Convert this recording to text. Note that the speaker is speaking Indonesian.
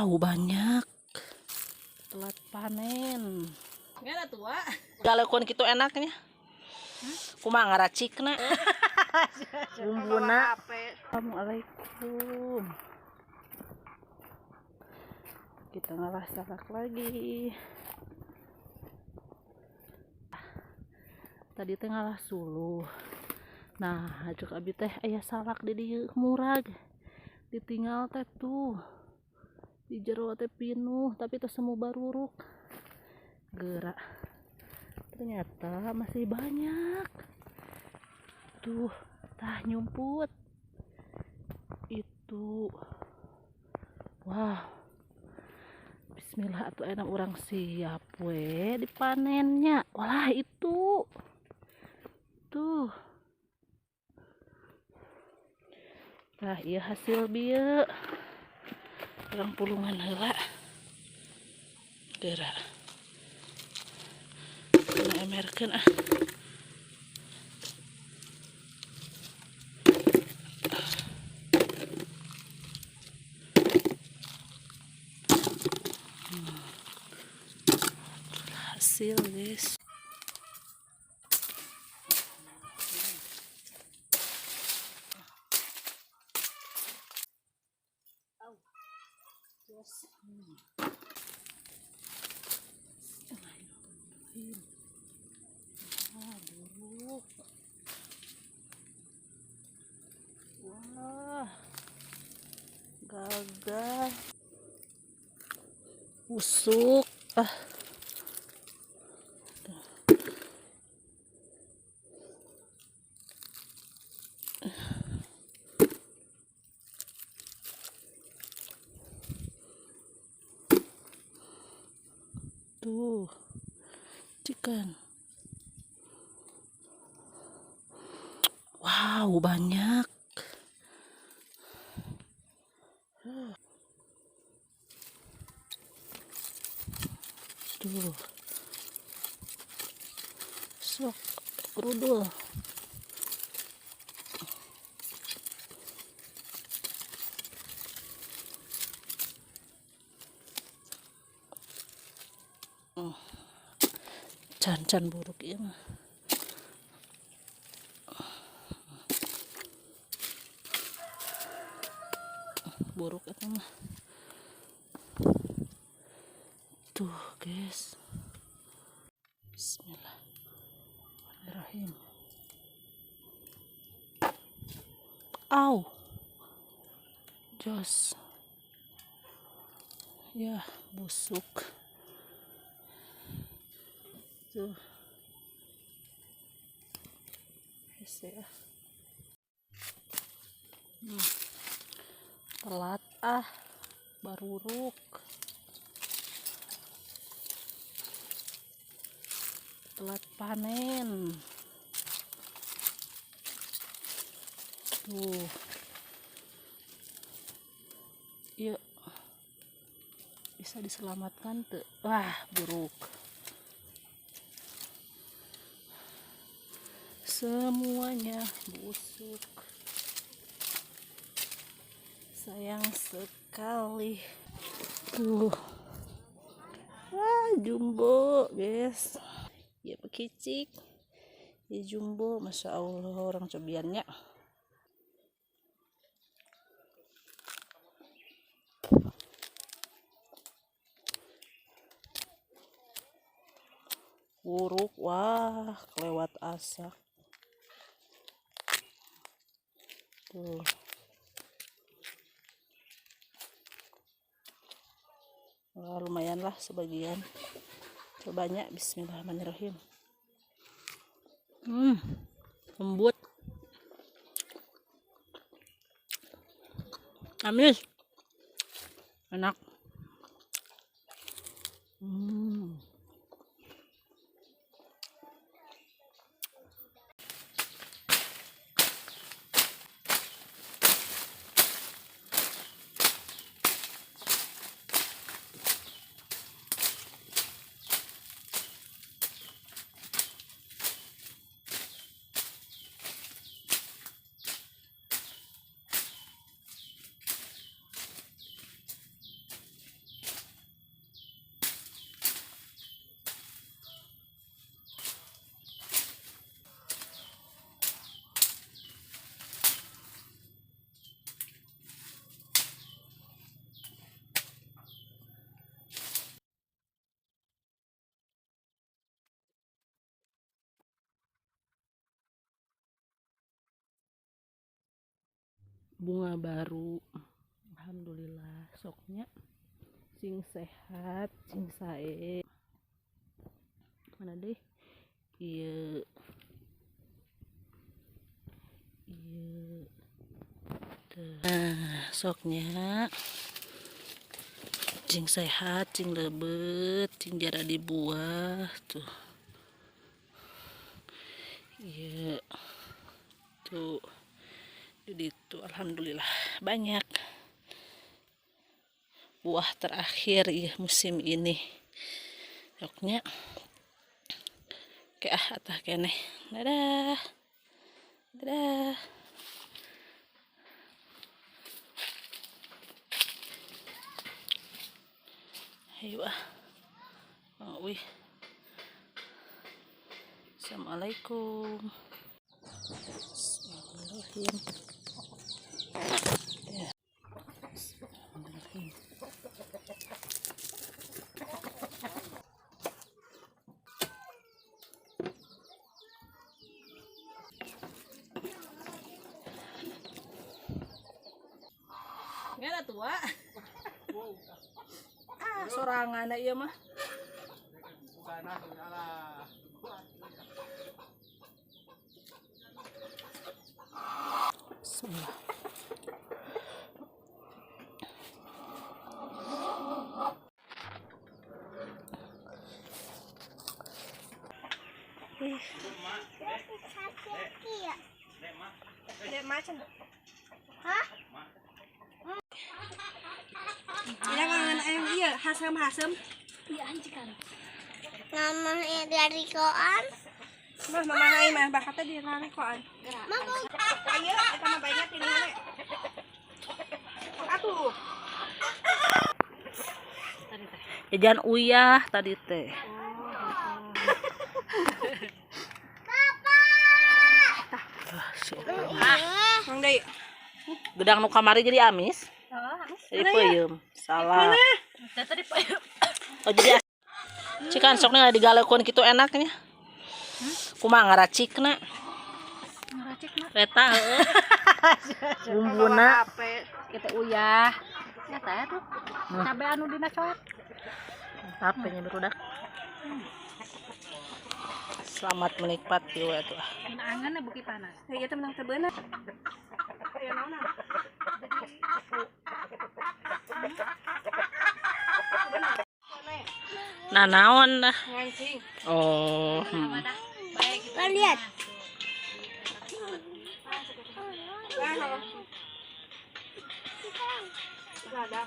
Wow, banyak. Telat panen. Gak tua. Kalau kon gitu enaknya. Kumaha ngaracikna. Bumbuna. Assalamualaikum. Kita ngalah salak lagi. Tadi teh ngalah suluh. Nah, ajak abi teh aya salak di dieu murag. Ditinggal teh tuh. Di jero teh pinuh, tapi teh semu baruruk. Gerak. Ternyata masih banyak. Tuh, tah nyumput. Itu. Wah. Bismillah atuh enak orang siap we dipanennya. Walah itu. Tuh. Tah iya hasil bieu. Orang pulungan heula. Gerak. Kena emerkeun ah. Hasil guys. Wah, gagal, busuk. Tuh, ikan. Wow, banyak. Tuh. Sok, kerudul. Can buruk ya mah. Buruk itu mah. Tuh guys. Bismillahirrahmanirrahim. Au. Jos. Ya, busuk. Tuh. Ya. Telat baruruk. Telat panen. Tuh. Yuk. Bisa diselamatkan tuh. Wah, buruk. Semuanya busuk. Sayang sekali. Tuh. Wah, jumbo, guys. Ya pekicik. Ya jumbo, masya Allah orang cobiannya. Buruk, wah, kelewat asak. Tuh. Wah, lumayan lah sebagian. Cobanya bismillahirrahmanirrahim. Lembut. Amis. Enak. bunga baru. Alhamdulillah soknya sing sehat sing sae. Mana deh iya nah soknya cing sehat cing lebet cing jara dibuah tuh iya tuh jadi tuh alhamdulillah banyak buah terakhir ya musim ini soknya ke atah kene dadah dadah. Ayo wih. Assalamualaikum. Bismillahirrahmanirrahim. Ya. Bismillahirrahmanirrahim. Ngana tua. Sorangan ieu mah. Bismillah. Hah? Jangan iya hasem. Iya anjikan. Namanya dari koan. Mama ai mah bakatnya di dari koan. Mama. Ayo kita mah banyak ini we. Atuh. Jajan uyah tadi teh. Mang deui. Gedang nu kamari jadi amis. Jadi peuyeum. Salah. Tadi peuyeum. Oh jadi cikan sokna digalekeun kitu enaknya. Kumaha ngaracikna? Ngaracikna. Eta heueuh. Bumbuna Kita uyah. Ya teh tuh. Cabe anu dina coet. HP-nya berudak. Selamat menikmati we atuh. Angan beuki panas. Ya teh menang teh beuneu. Aya naonna? Nah naon dah. Ngancing. Oh. Kita lihat. Ada.